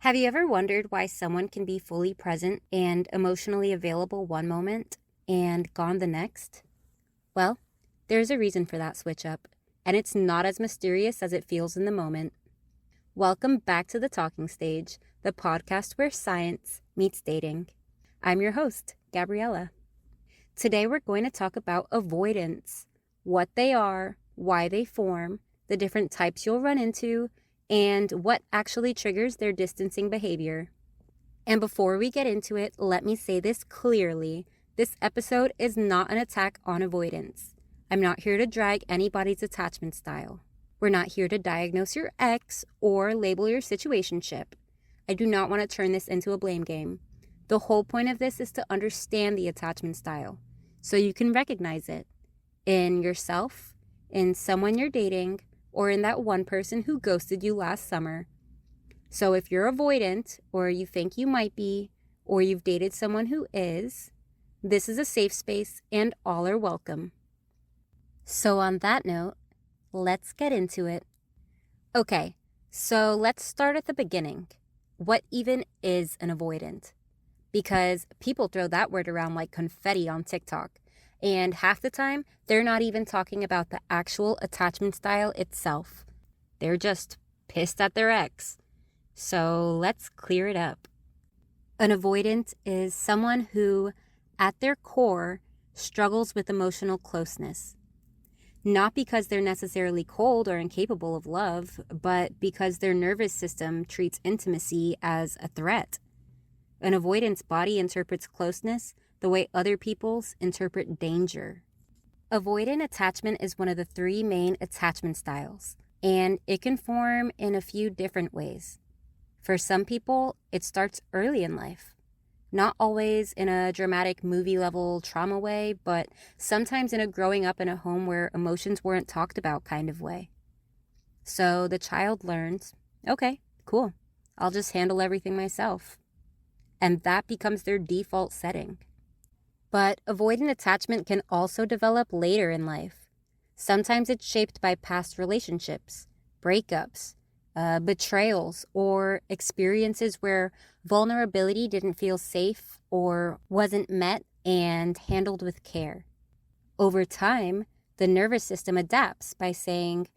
Have you ever wondered why someone can be fully present and emotionally available one moment and gone the next? Well, there's a reason for that switch up, and it's not as mysterious as it feels in the moment. Welcome back to The Talking Stage, the podcast where science meets dating. I'm your host, Gabriella. Today we're going to talk about avoidants, what they are, why they form, the different types you'll run into, and what actually triggers their distancing behavior. And before we get into it, let me say this clearly. This episode is not an attack on avoidance. I'm not here to drag anybody's attachment style. We're not here to diagnose your ex or label your situationship. I do not want to turn this into a blame game. The whole point of this is to understand the attachment style so you can recognize it in yourself, in someone you're dating, or in that one person who ghosted you last summer. So if you're avoidant, or you think you might be, or you've dated someone who is, this is a safe space and all are welcome. So on that note, let's get into it. Okay, so let's start at the beginning. What even is an avoidant? Because people throw that word around like confetti on TikTok. And half the time, they're not even talking about the actual attachment style itself. They're just pissed at their ex. So let's clear it up. An avoidant is someone who, at their core, struggles with emotional closeness. Not because they're necessarily cold or incapable of love, but because their nervous system treats intimacy as a threat. An avoidant's body interprets closeness the way other people's interpret danger. Avoidant attachment is one of the three main attachment styles, and it can form in a few different ways. For some people, it starts early in life. Not always in a dramatic movie-level trauma way, but sometimes in a growing up in a home where emotions weren't talked about kind of way. So the child learns, okay, cool, I'll just handle everything myself. And that becomes their default setting. But avoidant attachment can also develop later in life. Sometimes it's shaped by past relationships, breakups, betrayals, or experiences where vulnerability didn't feel safe or wasn't met and handled with care. Over time, the nervous system adapts by saying,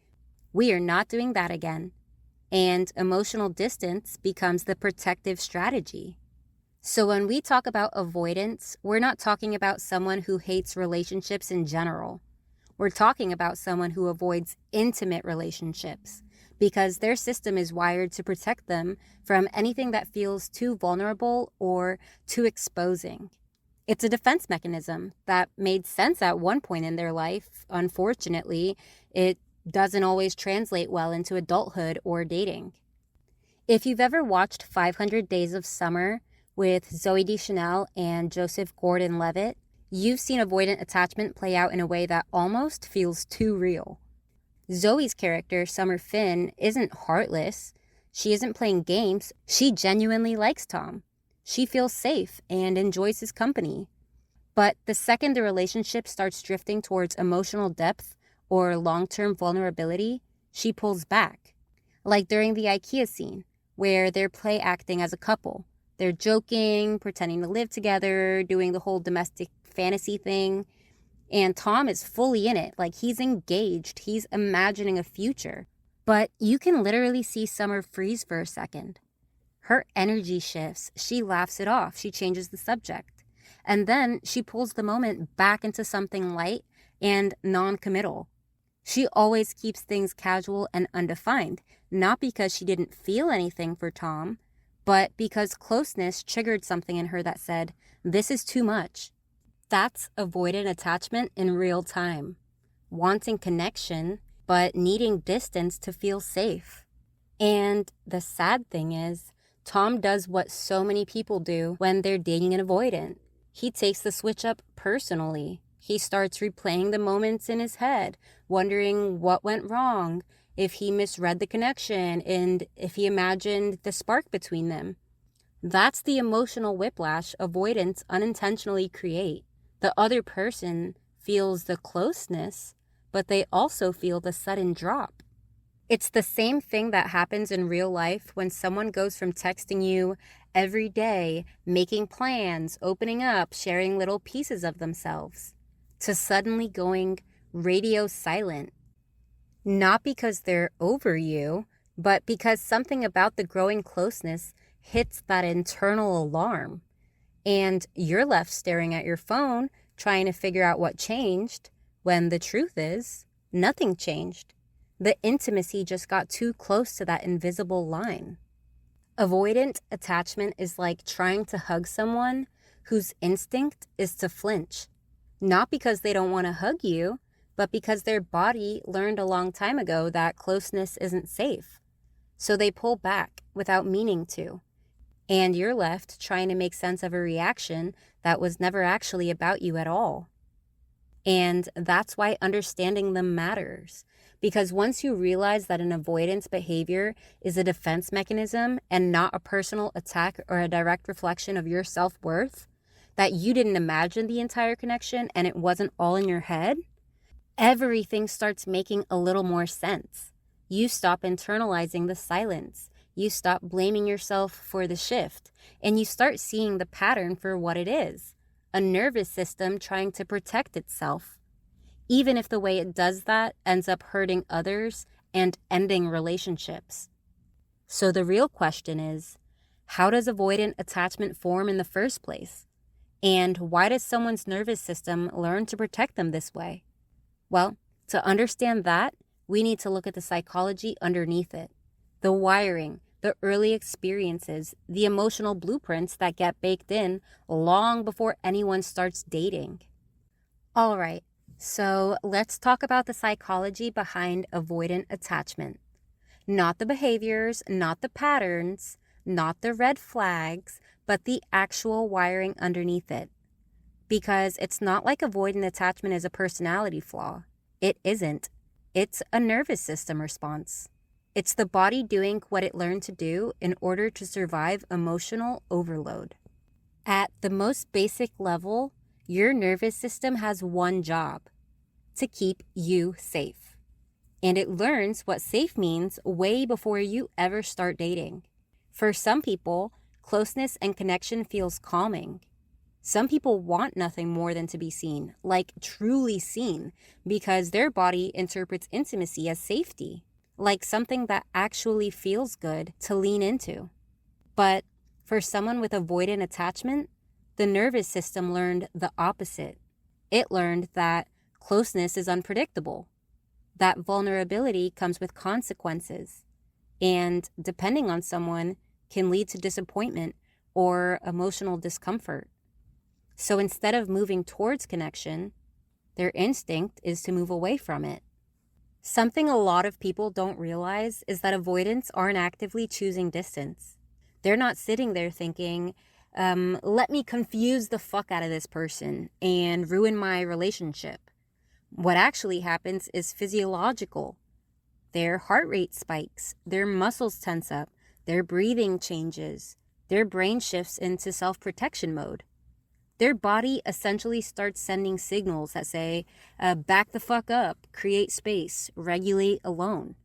"We are not doing that again," and emotional distance becomes the protective strategy. So when we talk about avoidance, we're not talking about someone who hates relationships in general. We're talking about someone who avoids intimate relationships because their system is wired to protect them from anything that feels too vulnerable or too exposing. It's a defense mechanism that made sense at one point in their life. Unfortunately, it doesn't always translate well into adulthood or dating. If you've ever watched 500 Days of Summer with Zooey Deschanel and Joseph Gordon-Levitt, you've seen avoidant attachment play out in a way that almost feels too real. Zoe's character, Summer Finn, isn't heartless. She isn't playing games. She genuinely likes Tom. She feels safe and enjoys his company. But the second the relationship starts drifting towards emotional depth or long-term vulnerability, she pulls back. Like during the IKEA scene, where they're play acting as a couple. They're joking, pretending to live together, doing the whole domestic fantasy thing. And Tom is fully in it, like he's engaged, he's imagining a future. But you can literally see Summer freeze for a second. Her energy shifts, she laughs it off, she changes the subject. And then she pulls the moment back into something light and non-committal. She always keeps things casual and undefined, not because she didn't feel anything for Tom, but because closeness triggered something in her that said, this is too much. That's avoidant attachment in real time. Wanting connection, but needing distance to feel safe. And the sad thing is, Tom does what so many people do when they're dating an avoidant. He takes the switch up personally. He starts replaying the moments in his head, wondering what went wrong, if he misread the connection, and if he imagined the spark between them. That's the emotional whiplash avoidants unintentionally create. The other person feels the closeness, but they also feel the sudden drop. It's the same thing that happens in real life when someone goes from texting you every day, making plans, opening up, sharing little pieces of themselves, to suddenly going radio silent. Not because they're over you, but because something about the growing closeness hits that internal alarm. And you're left staring at your phone, trying to figure out what changed, when the truth is, nothing changed. The intimacy just got too close to that invisible line. Avoidant attachment is like trying to hug someone whose instinct is to flinch. Not because they don't want to hug you, but because their body learned a long time ago that closeness isn't safe. So they pull back without meaning to. And you're left trying to make sense of a reaction that was never actually about you at all. And that's why understanding them matters. Because once you realize that an avoidance behavior is a defense mechanism and not a personal attack or a direct reflection of your self-worth, that you didn't imagine the entire connection and it wasn't all in your head, everything starts making a little more sense. You stop internalizing the silence. You stop blaming yourself for the shift, and you start seeing the pattern for what it is, a nervous system trying to protect itself, even if the way it does that ends up hurting others and ending relationships. So the real question is, how does avoidant attachment form in the first place? And why does someone's nervous system learn to protect them this way? Well, to understand that, we need to look at the psychology underneath it, the wiring, the early experiences, the emotional blueprints that get baked in long before anyone starts dating. All right, so let's talk about the psychology behind avoidant attachment. Not the behaviors, not the patterns, not the red flags, but the actual wiring underneath it. Because it's not like avoidant attachment is a personality flaw. It isn't. It's a nervous system response. It's the body doing what it learned to do in order to survive emotional overload. At the most basic level, your nervous system has one job: to keep you safe. And it learns what safe means way before you ever start dating. For some people, closeness and connection feels calming. Some people want nothing more than to be seen, like truly seen, because their body interprets intimacy as safety, like something that actually feels good to lean into. But for someone with avoidant attachment, the nervous system learned the opposite. It learned that closeness is unpredictable, that vulnerability comes with consequences, and depending on someone, can lead to disappointment or emotional discomfort. So instead of moving towards connection, their instinct is to move away from it. Something a lot of people don't realize is that avoidants aren't actively choosing distance. They're not sitting there thinking, let me confuse the fuck out of this person and ruin my relationship. What actually happens is physiological. Their heart rate spikes, their muscles tense up, their breathing changes, their brain shifts into self-protection mode. Their body essentially starts sending signals that say, back the fuck up, create space, regulate alone.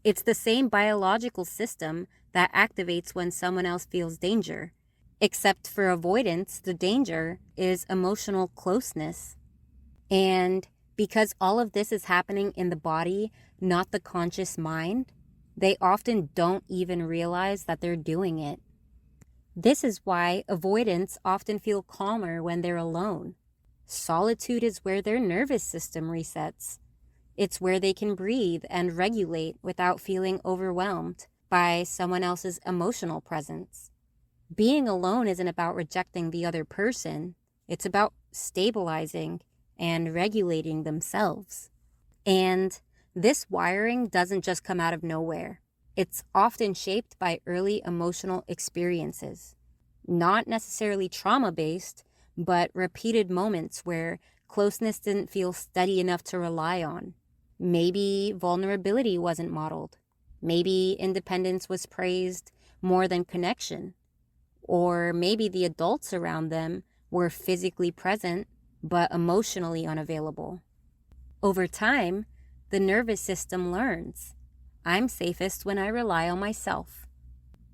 It's the same biological system that activates when someone else feels danger. Except for avoidance, the danger is emotional closeness. And because all of this is happening in the body, not the conscious mind, they often don't even realize that they're doing it. This is why avoidants often feel calmer when they're alone. Solitude is where their nervous system resets. It's where they can breathe and regulate without feeling overwhelmed by someone else's emotional presence. Being alone isn't about rejecting the other person. It's about stabilizing and regulating themselves. And this wiring doesn't just come out of nowhere. It's often shaped by early emotional experiences. Not necessarily trauma-based, but repeated moments where closeness didn't feel steady enough to rely on. Maybe vulnerability wasn't modeled. Maybe independence was praised more than connection. Or maybe the adults around them were physically present, but emotionally unavailable. Over time, the nervous system learns. I'm safest when I rely on myself.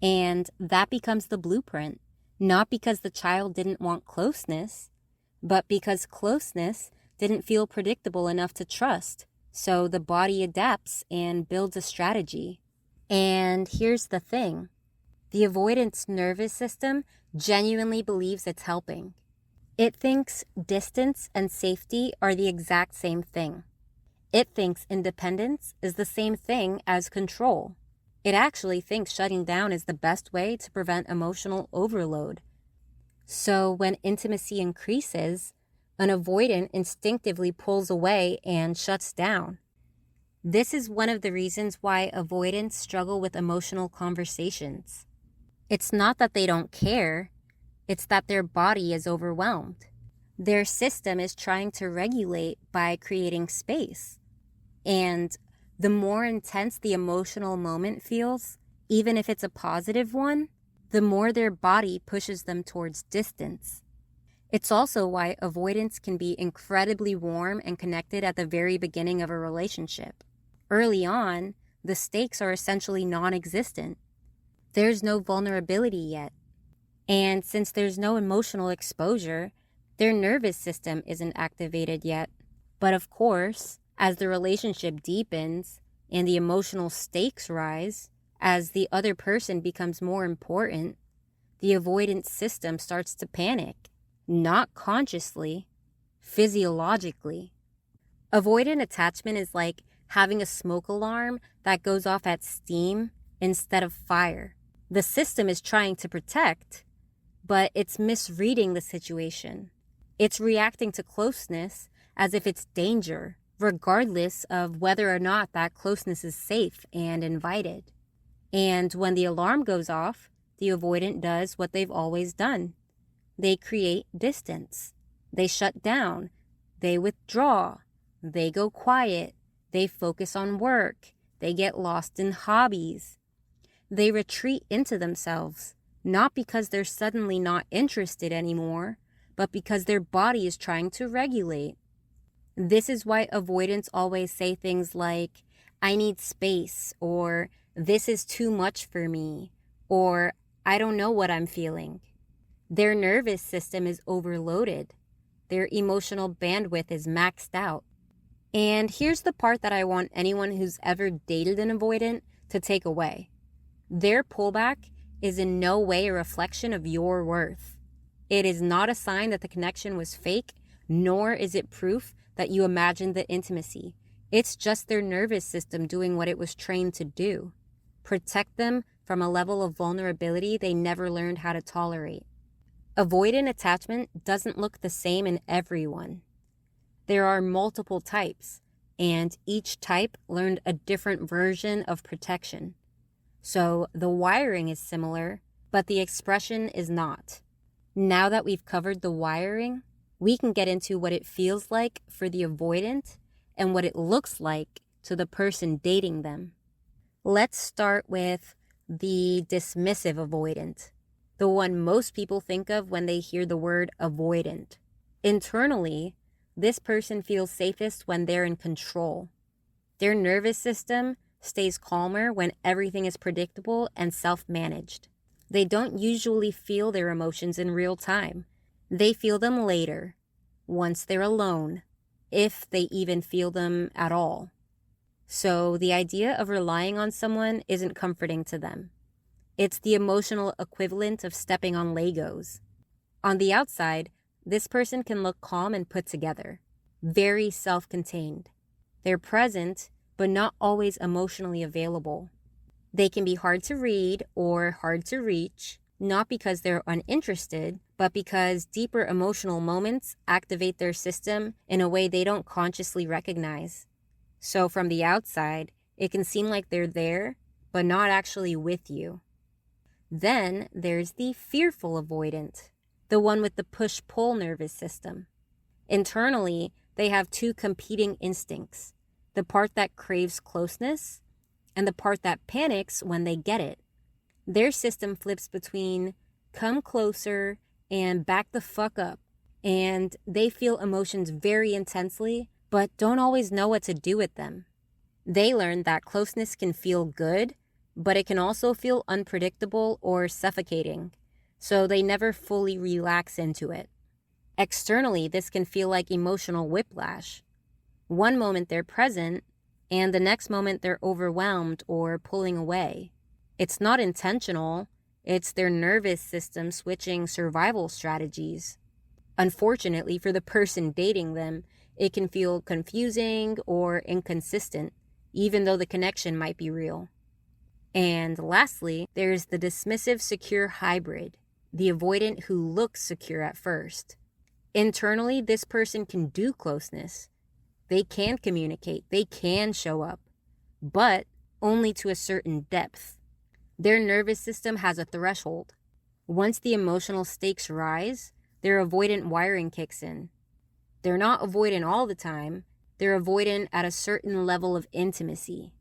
And that becomes the blueprint, not because the child didn't want closeness, but because closeness didn't feel predictable enough to trust. So the body adapts and builds a strategy. And here's the thing. The avoidance nervous system genuinely believes it's helping. It thinks distance and safety are the exact same thing. It thinks independence is the same thing as control. It actually thinks shutting down is the best way to prevent emotional overload. So when intimacy increases, an avoidant instinctively pulls away and shuts down. This is one of the reasons why avoidants struggle with emotional conversations. It's not that they don't care, it's that their body is overwhelmed. Their system is trying to regulate by creating space. And the more intense the emotional moment feels, even if it's a positive one, the more their body pushes them towards distance. It's also why avoidance can be incredibly warm and connected at the very beginning of a relationship. Early on, the stakes are essentially non-existent. There's no vulnerability yet. And since there's no emotional exposure, their nervous system isn't activated yet. But of course, as the relationship deepens and the emotional stakes rise, as the other person becomes more important, the avoidance system starts to panic. Not consciously, physiologically. Avoidant attachment is like having a smoke alarm that goes off at steam instead of fire. The system is trying to protect, but it's misreading the situation. It's reacting to closeness as if it's danger, regardless of whether or not that closeness is safe and invited. And when the alarm goes off, the avoidant does what they've always done. They create distance. They shut down. They withdraw. They go quiet. They focus on work. They get lost in hobbies. They retreat into themselves, not because they're suddenly not interested anymore, but because their body is trying to regulate. This is why avoidants always say things like, I need space, or this is too much for me, or I don't know what I'm feeling. Their nervous system is overloaded. Their emotional bandwidth is maxed out. And here's the part that I want anyone who's ever dated an avoidant to take away. Their pullback is in no way a reflection of your worth. It is not a sign that the connection was fake, nor is it proof that you imagined the intimacy. It's just their nervous system doing what it was trained to do. Protect them from a level of vulnerability they never learned how to tolerate. Avoidant attachment doesn't look the same in everyone. There are multiple types, and each type learned a different version of protection. So the wiring is similar, but the expression is not. Now that we've covered the wiring, we can get into what it feels like for the avoidant and what it looks like to the person dating them. Let's start with the dismissive avoidant, the one most people think of when they hear the word avoidant. Internally, this person feels safest when they're in control. Their nervous system stays calmer when everything is predictable and self-managed. They don't usually feel their emotions in real time. They feel them later, once they're alone, if they even feel them at all. So the idea of relying on someone isn't comforting to them. It's the emotional equivalent of stepping on Legos. On the outside, this person can look calm and put together, very self-contained. They're present, but not always emotionally available. They can be hard to read or hard to reach, not because they're uninterested, but because deeper emotional moments activate their system in a way they don't consciously recognize. So from the outside, it can seem like they're there, but not actually with you. Then there's the fearful avoidant, the one with the push-pull nervous system. Internally, they have two competing instincts, the part that craves closeness and the part that panics when they get it. Their system flips between come closer and back the fuck up, and they feel emotions very intensely, but don't always know what to do with them. They learn that closeness can feel good, but it can also feel unpredictable or suffocating, so they never fully relax into it. Externally, this can feel like emotional whiplash. One moment they're present, and the next moment they're overwhelmed or pulling away. It's not intentional, it's their nervous system switching survival strategies. Unfortunately, for the person dating them, it can feel confusing or inconsistent, even though the connection might be real. And lastly, there's the dismissive secure hybrid, the avoidant who looks secure at first. Internally, this person can do closeness. They can communicate, they can show up, but only to a certain depth. Their nervous system has a threshold. Once the emotional stakes rise, their avoidant wiring kicks in. They're not avoidant all the time, they're avoidant at a certain level of intimacy.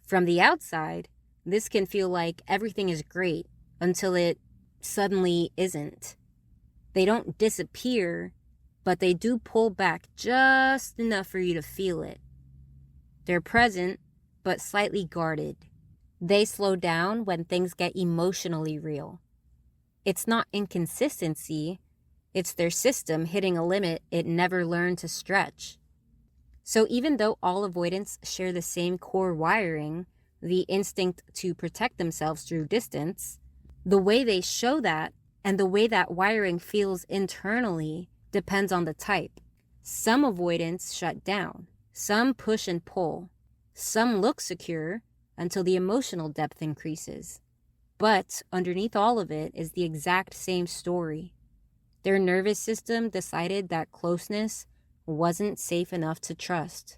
From the outside, this can feel like everything is great until it suddenly isn't. They don't disappear, but they do pull back just enough for you to feel it. They're present, but slightly guarded. They slow down when things get emotionally real. It's not inconsistency, it's their system hitting a limit it never learned to stretch. So even though all avoidants share the same core wiring, the instinct to protect themselves through distance, the way they show that and the way that wiring feels internally depends on the type. Some avoidants shut down, some push and pull, some look secure until the emotional depth increases. But underneath all of it is the exact same story. Their nervous system decided that closeness wasn't safe enough to trust.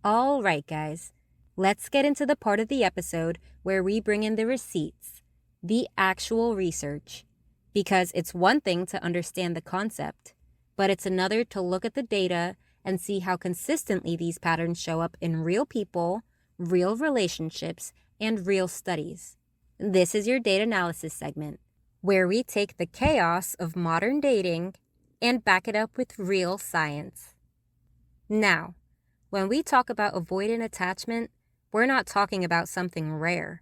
All right, guys, let's get into the part of the episode where we bring in the receipts, the actual research, because it's one thing to understand the concept, but it's another to look at the data and see how consistently these patterns show up in real people, real relationships, and real studies. This is your data analysis segment, where we take the chaos of modern dating and back it up with real science. Now, when we talk about avoidant attachment, we're not talking about something rare.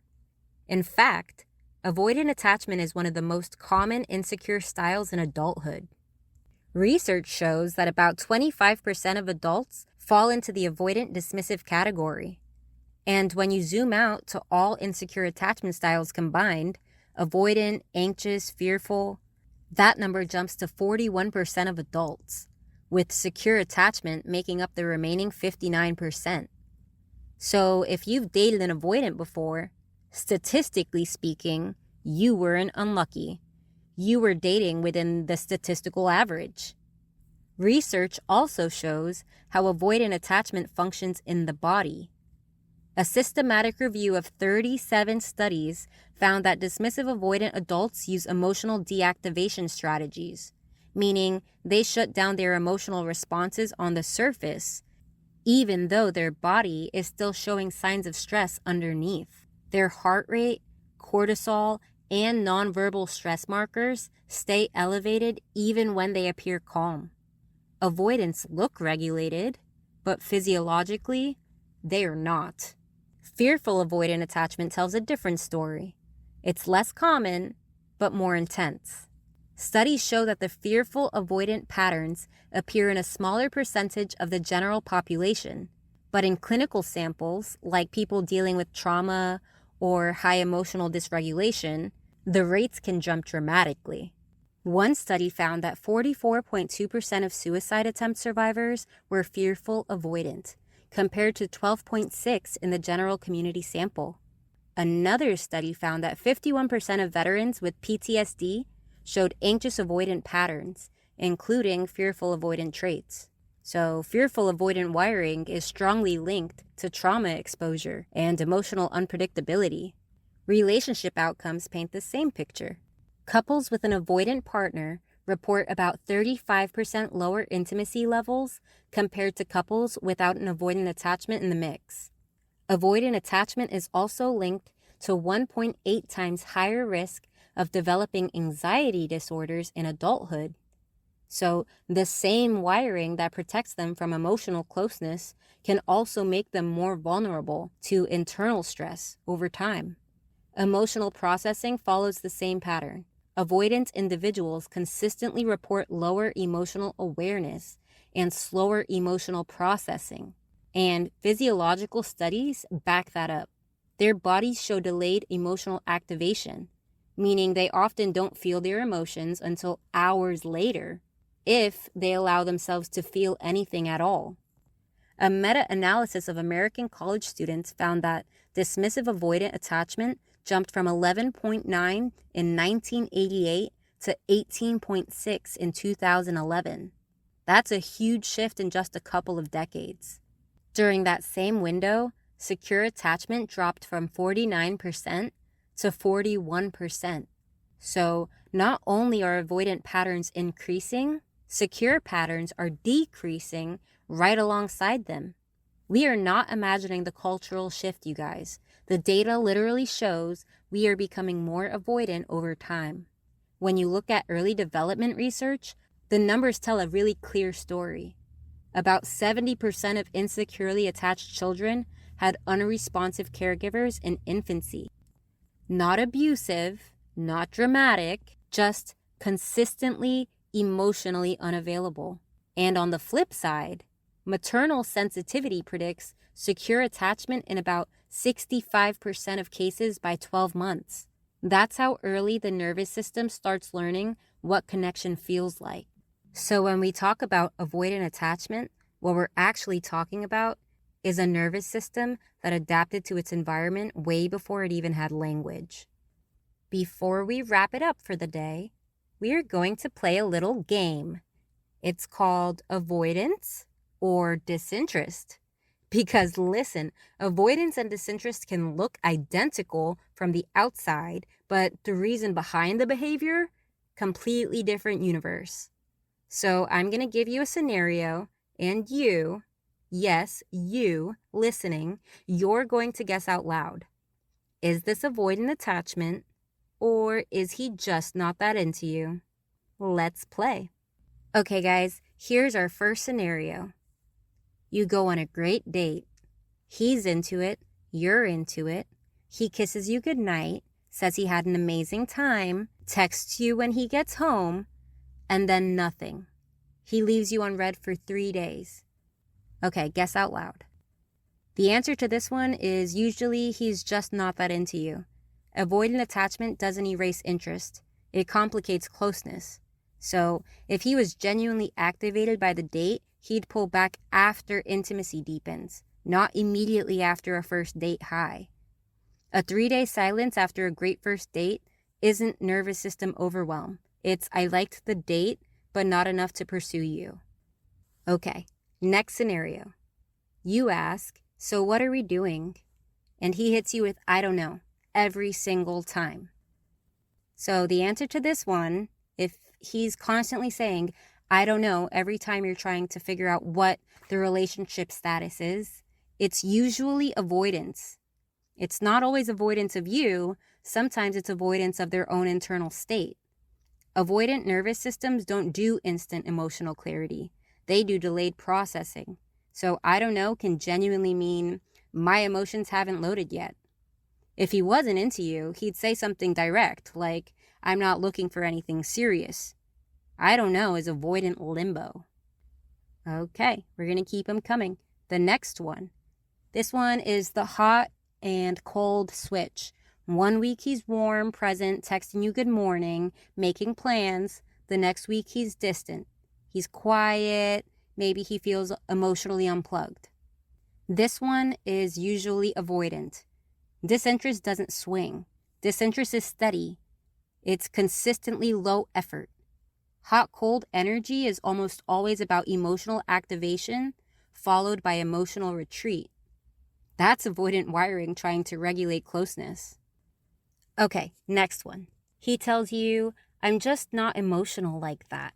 In fact, avoidant attachment is one of the most common insecure styles in adulthood. Research shows that about 25% of adults fall into the avoidant dismissive category. And when you zoom out to all insecure attachment styles combined, avoidant, anxious, fearful, that number jumps to 41% of adults, with secure attachment making up the remaining 59%. So if you've dated an avoidant before, statistically speaking, you weren't unlucky. You were dating within the statistical average. Research also shows how avoidant attachment functions in the body. A systematic review of 37 studies found that dismissive avoidant adults use emotional deactivation strategies, meaning they shut down their emotional responses on the surface, even though their body is still showing signs of stress underneath. Their heart rate, cortisol, and nonverbal stress markers stay elevated even when they appear calm. Avoidants look regulated, but physiologically, they are not. Fearful avoidant attachment tells a different story. It's less common, but more intense. Studies show that the fearful avoidant patterns appear in a smaller percentage of the general population, but in clinical samples, like people dealing with trauma or high emotional dysregulation, the rates can jump dramatically. One study found that 44.2% of suicide attempt survivors were fearful avoidant, compared to 12.6% in the general community sample. Another study found that 51% of veterans with PTSD showed anxious avoidant patterns, including fearful avoidant traits. So fearful avoidant wiring is strongly linked to trauma exposure and emotional unpredictability. Relationship outcomes paint the same picture. Couples with an avoidant partner report about 35% lower intimacy levels compared to couples without an avoidant attachment in the mix. Avoidant attachment is also linked to 1.8 times higher risk of developing anxiety disorders in adulthood. So the same wiring that protects them from emotional closeness can also make them more vulnerable to internal stress over time. Emotional processing follows the same pattern. Avoidant individuals consistently report lower emotional awareness and slower emotional processing, and physiological studies back that up. Their bodies show delayed emotional activation, meaning they often don't feel their emotions until hours later, if they allow themselves to feel anything at all. A meta-analysis of American college students found that dismissive avoidant attachment jumped from 11.9 in 1988 to 18.6 in 2011. That's a huge shift in just a couple of decades. During that same window, secure attachment dropped from 49% to 41%. So not only are avoidant patterns increasing, secure patterns are decreasing right alongside them. We are not imagining the cultural shift, you guys. The data literally shows we are becoming more avoidant over time. When you look at early development research, the numbers tell a really clear story. About 70% of insecurely attached children had unresponsive caregivers in infancy. Not abusive, not dramatic, just consistently emotionally unavailable. And on the flip side, maternal sensitivity predicts secure attachment in about 65% of cases by 12 months. That's how early the nervous system starts learning what connection feels like. So when we talk about avoidant attachment, what we're actually talking about is a nervous system that adapted to its environment way before it even had language. Before we wrap it up for the day, we are going to play a little game. It's called avoidance or disinterest. Because listen, avoidance and disinterest can look identical from the outside, but the reason behind the behavior, completely different universe. So I'm going to give you a scenario, and you, yes, you, listening, you're going to guess out loud. Is this avoidant attachment, or is he just not that into you? Let's play. Okay, guys, here's our first scenario. You go on a great date. He's into it. You're into it. He kisses you goodnight, says he had an amazing time, texts you when he gets home, and then nothing. He leaves you on red for 3 days. Okay, guess out loud. The answer to this one is usually he's just not that into you. Avoidant attachment doesn't erase interest. It complicates closeness. So if he was genuinely activated by the date, he'd pull back after intimacy deepens, not immediately after a first date high. A 3-day silence after a great first date isn't nervous system overwhelm. It's I liked the date, but not enough to pursue you. Okay, next scenario. You ask, so what are we doing? And he hits you with, I don't know, every single time. So the answer to this one, if he's constantly saying, I don't know, every time you're trying to figure out what the relationship status is, it's usually avoidance. It's not always avoidance of you. Sometimes it's avoidance of their own internal state. Avoidant nervous systems don't do instant emotional clarity. They do delayed processing. So I don't know can genuinely mean my emotions haven't loaded yet. If he wasn't into you, he'd say something direct, like, I'm not looking for anything serious. I don't know is avoidant limbo. Okay, we're going to keep them coming. The next one. This one is the hot and cold switch. 1 week he's warm, present, texting you good morning, making plans. The next week he's distant. He's quiet. Maybe he feels emotionally unplugged. This one is usually avoidant. Disinterest doesn't swing. Disinterest is steady. It's consistently low effort. Hot-cold energy is almost always about emotional activation followed by emotional retreat. That's avoidant wiring trying to regulate closeness. Okay, next one. He tells you, I'm just not emotional like that.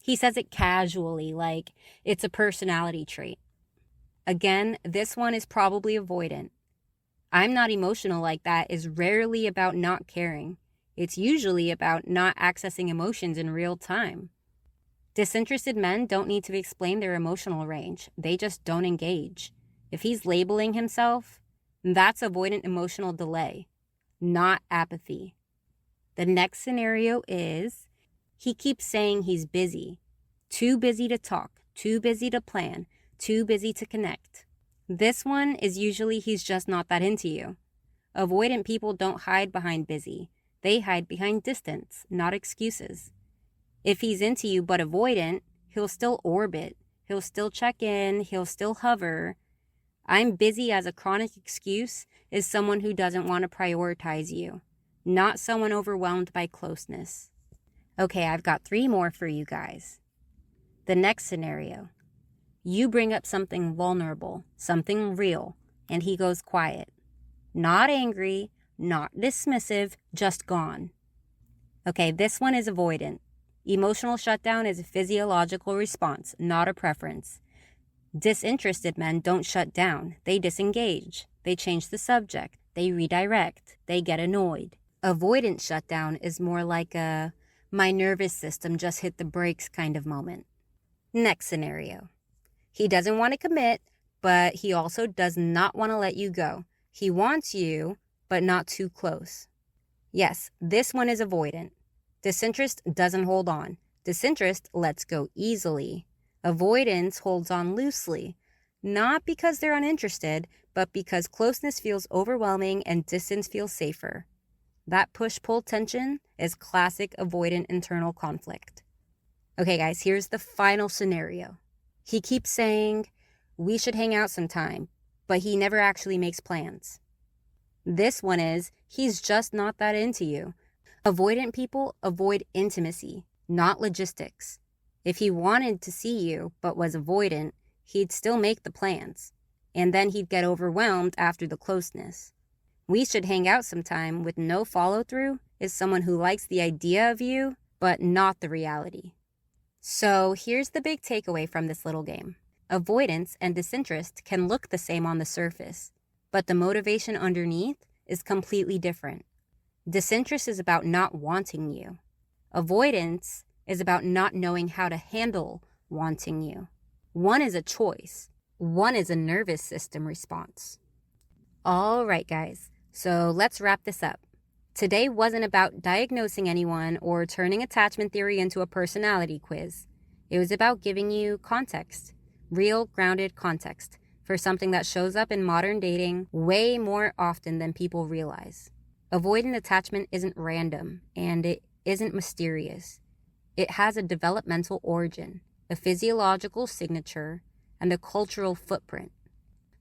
He says it casually, like it's a personality trait. Again, this one is probably avoidant. I'm not emotional like that is rarely about not caring. It's usually about not accessing emotions in real time. Disinterested men don't need to explain their emotional range. They just don't engage. If he's labeling himself, that's avoidant emotional delay, not apathy. The next scenario is he keeps saying he's busy. Too busy to talk, too busy to plan, too busy to connect. This one is usually he's just not that into you. Avoidant people don't hide behind busy. They hide behind distance, not excuses. If he's into you but avoidant, he'll still orbit. He'll still check in. He'll still hover. I'm busy as a chronic excuse is someone who doesn't want to prioritize you, not someone overwhelmed by closeness. Okay, I've got 3 more for you guys. The next scenario. You bring up something vulnerable, something real, and he goes quiet. Not angry, not dismissive, just gone. Okay, this one is avoidant. Emotional shutdown is a physiological response, not a preference. Disinterested men don't shut down. They disengage. They change the subject. They redirect. They get annoyed. Avoidant shutdown is more like a my nervous system just hit the brakes kind of moment. Next scenario. He doesn't want to commit, but he also does not want to let you go. He wants you, but not too close. Yes, this one is avoidant. Disinterest doesn't hold on. Disinterest lets go easily. Avoidance holds on loosely, not because they're uninterested, but because closeness feels overwhelming and distance feels safer. That push-pull tension is classic avoidant internal conflict. Okay, guys, here's the final scenario. He keeps saying, we should hang out sometime, but he never actually makes plans. This one is, he's just not that into you. Avoidant people avoid intimacy, not logistics. If he wanted to see you but was avoidant, he'd still make the plans, and then he'd get overwhelmed after the closeness. We should hang out sometime with no follow-through is someone who likes the idea of you, but not the reality. So here's the big takeaway from this little game. Avoidance and disinterest can look the same on the surface, but the motivation underneath is completely different. Disinterest is about not wanting you. Avoidance is about not knowing how to handle wanting you. One is a choice. One is a nervous system response. All right, guys. So let's wrap this up. Today wasn't about diagnosing anyone or turning attachment theory into a personality quiz. It was about giving you context, real grounded context, for something that shows up in modern dating way more often than people realize. Avoidant attachment isn't random, and it isn't mysterious. It has a developmental origin, a physiological signature, and a cultural footprint.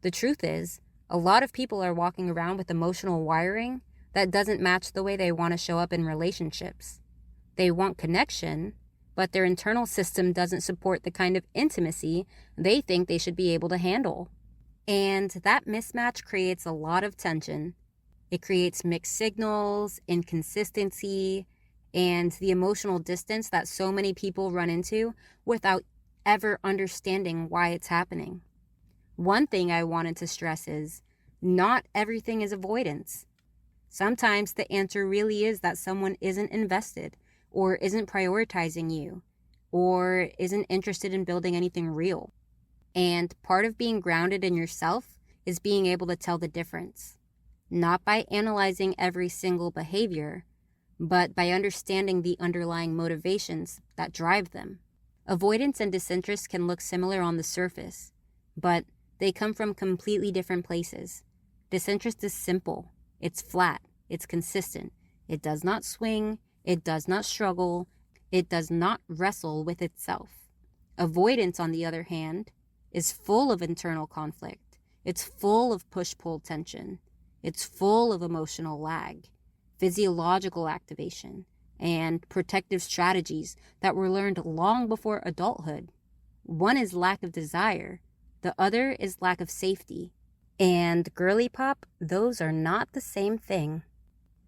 The truth is, a lot of people are walking around with emotional wiring that doesn't match the way they want to show up in relationships. They want connection, but their internal system doesn't support the kind of intimacy they think they should be able to handle. And that mismatch creates a lot of tension. It creates mixed signals, inconsistency, and the emotional distance that so many people run into without ever understanding why it's happening. One thing I wanted to stress is, not everything is avoidance. Sometimes the answer really is that someone isn't invested, or isn't prioritizing you, or isn't interested in building anything real. And part of being grounded in yourself is being able to tell the difference. Not by analyzing every single behavior, but by understanding the underlying motivations that drive them. Avoidance and disinterest can look similar on the surface, but they come from completely different places. Disinterest is simple, it's flat, it's consistent, it does not swing, it does not struggle, it does not wrestle with itself. Avoidance, on the other hand, is full of internal conflict. It's full of push-pull tension. It's full of emotional lag, physiological activation, and protective strategies that were learned long before adulthood. One is lack of desire. The other is lack of safety. And girly pop, those are not the same thing.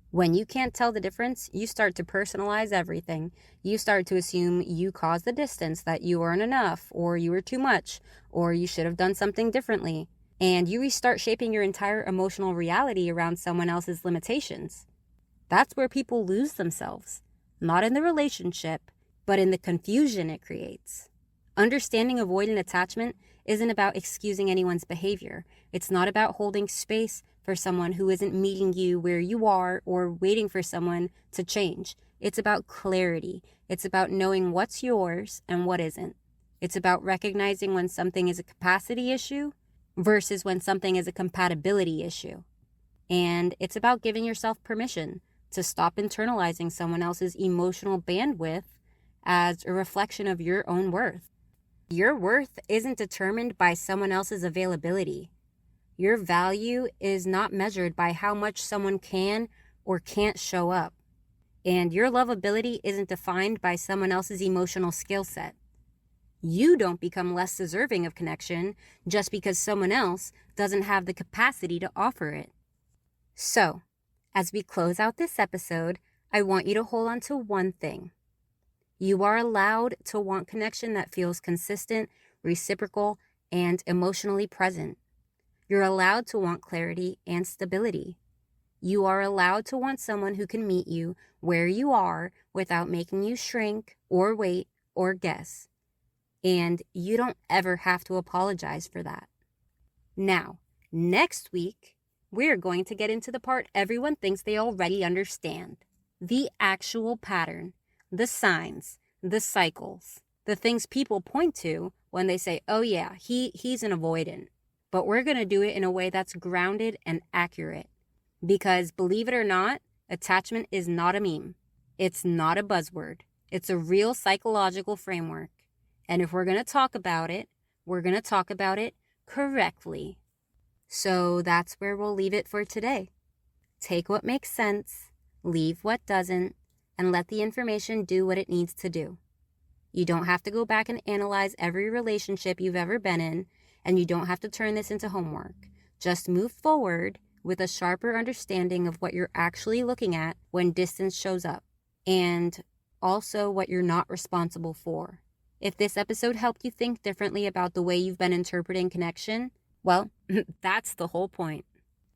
When you can't tell the difference, you start to personalize everything. You start to assume you caused the distance, that you weren't enough, or you were too much, or you should have done something differently. And you restart shaping your entire emotional reality around someone else's limitations. That's where people lose themselves. Not in the relationship, but in the confusion it creates. Understanding avoidant attachment isn't about excusing anyone's behavior. It's not about holding space for someone who isn't meeting you where you are or waiting for someone to change. It's about clarity. It's about knowing what's yours and what isn't. It's about recognizing when something is a capacity issue versus when something is a compatibility issue. And it's about giving yourself permission to stop internalizing someone else's emotional bandwidth as a reflection of your own worth. Your worth isn't determined by someone else's availability. Your value is not measured by how much someone can or can't show up. And your lovability isn't defined by someone else's emotional skill set. You don't become less deserving of connection just because someone else doesn't have the capacity to offer it. So, as we close out this episode, I want you to hold on to one thing. You are allowed to want connection that feels consistent, reciprocal, and emotionally present. You're allowed to want clarity and stability. You are allowed to want someone who can meet you where you are without making you shrink or wait or guess. And you don't ever have to apologize for that. Now, next week, we're going to get into the part everyone thinks they already understand. The actual pattern, the signs, the cycles, the things people point to when they say, oh yeah, he's an avoidant. But we're going to do it in a way that's grounded and accurate. Because believe it or not, attachment is not a meme. It's not a buzzword. It's a real psychological framework. And if we're going to talk about it, we're going to talk about it correctly. So that's where we'll leave it for today. Take what makes sense, leave what doesn't, and let the information do what it needs to do. You don't have to go back and analyze every relationship you've ever been in, and you don't have to turn this into homework. Just move forward with a sharper understanding of what you're actually looking at when distance shows up, and also what you're not responsible for. If this episode helped you think differently about the way you've been interpreting connection, well, that's the whole point.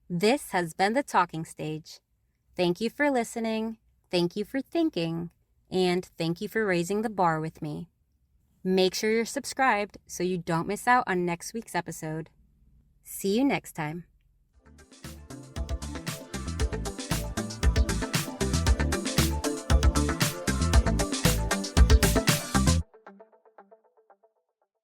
This has been The Talking Stage. Thank you for listening, thank you for thinking, and thank you for raising the bar with me. Make sure you're subscribed so you don't miss out on next week's episode. See you next time.